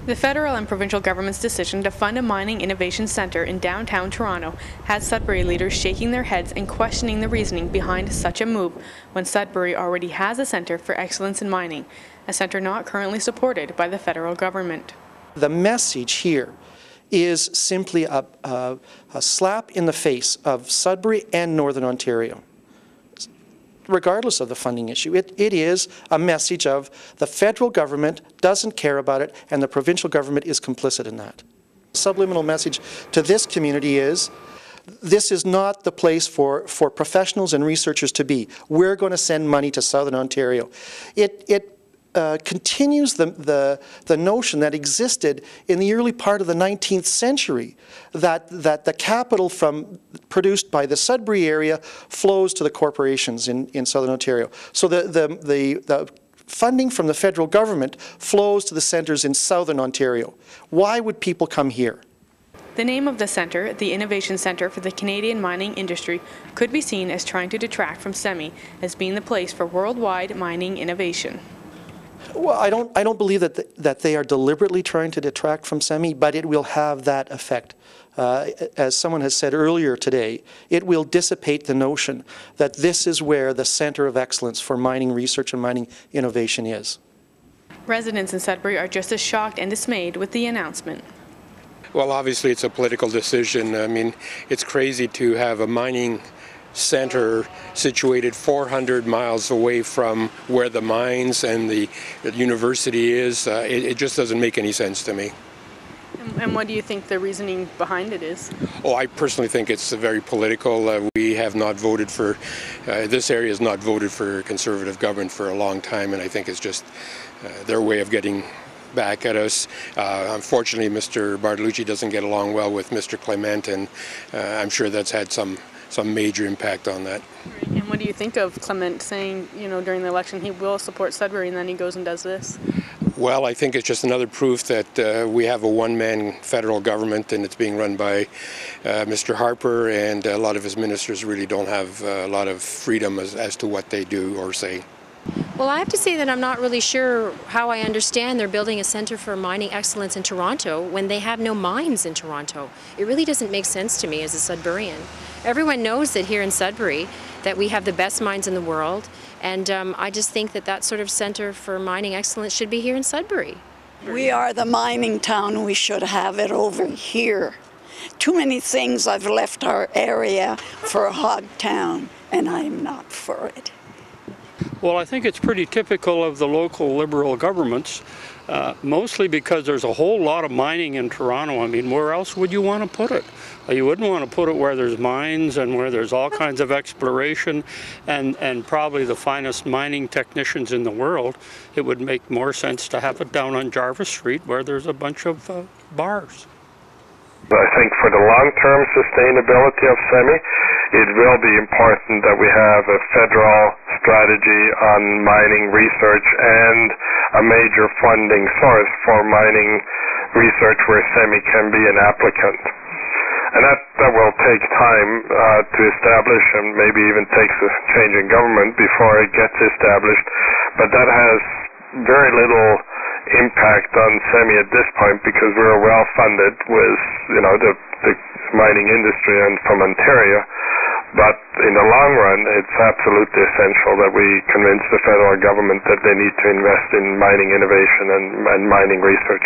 The federal and provincial government's decision to fund a mining innovation centre in downtown Toronto has Sudbury leaders shaking their heads and questioning the reasoning behind such a move when Sudbury already has a centre for excellence in mining, a centre not currently supported by the federal government. The message here is simply a slap in the face of Sudbury and Northern Ontario. Regardless of the funding issue, it is a message of the federal government doesn't care about it and the provincial government is complicit in that. Subliminal message to this community is this is not the place for professionals and researchers to be. We're going to send money to Southern Ontario. It continues the notion that existed in the early part of the 19th century that the capital produced by the Sudbury area flows to the corporations in Southern Ontario. So the funding from the federal government flows to the centres in Southern Ontario. Why would people come here? The name of the centre, the Innovation Centre for the Canadian Mining Industry, could be seen as trying to detract from SEMI as being the place for worldwide mining innovation. Well, I don't believe that they are deliberately trying to detract from SEMI, but it will have that effect. As someone has said earlier today, it will dissipate the notion that this is where the centre of excellence for mining research and mining innovation is. Residents in Sudbury are just as shocked and dismayed with the announcement. Well, obviously it's a political decision. I mean, it's crazy to have a mining center situated 400 miles away from where the mines and the university is. It just doesn't make any sense to me. And what do you think the reasoning behind it is? Oh, I personally think it's very political. We have not voted for, this area has not voted for Conservative government for a long time, and I think it's just their way of getting back at us. Unfortunately, Mr. Bartolucci doesn't get along well with Mr. Clement, and I'm sure that's had some major impact on that. And what do you think of Clement saying, during the election he will support Sudbury and then he goes and does this? Well, I think it's just another proof that we have a one-man federal government and it's being run by Mr. Harper, and a lot of his ministers really don't have a lot of freedom as to what they do or say. Well, I have to say that I'm not really sure how I understand they're building a centre for mining excellence in Toronto when they have no mines in Toronto. It really doesn't make sense to me as a Sudburian. Everyone knows that here in Sudbury that we have the best mines in the world, and I just think that that sort of centre for mining excellence should be here in Sudbury. We are the mining town, we should have it over here. Too many things have left our area for a hog town, and I'm not for it. Well, I think it's pretty typical of the local Liberal governments, mostly because there's a whole lot of mining in Toronto. I mean, where else would you want to put it? You wouldn't want to put it where there's mines and where there's all kinds of exploration and probably the finest mining technicians in the world. It would make more sense to have it down on Jarvis Street where there's a bunch of bars. I think for the long-term sustainability of SEMI, it will be important that we have a federal strategy on mining research and a major funding source for mining research where SEMI can be an applicant. And that will take time to establish, and maybe even takes a change in government before it gets established. But that has very little impact on SEMI at this point because we're well funded with the mining industry and from Ontario. But in the long run, it's absolutely essential that we convince the federal government that they need to invest in mining innovation and mining research.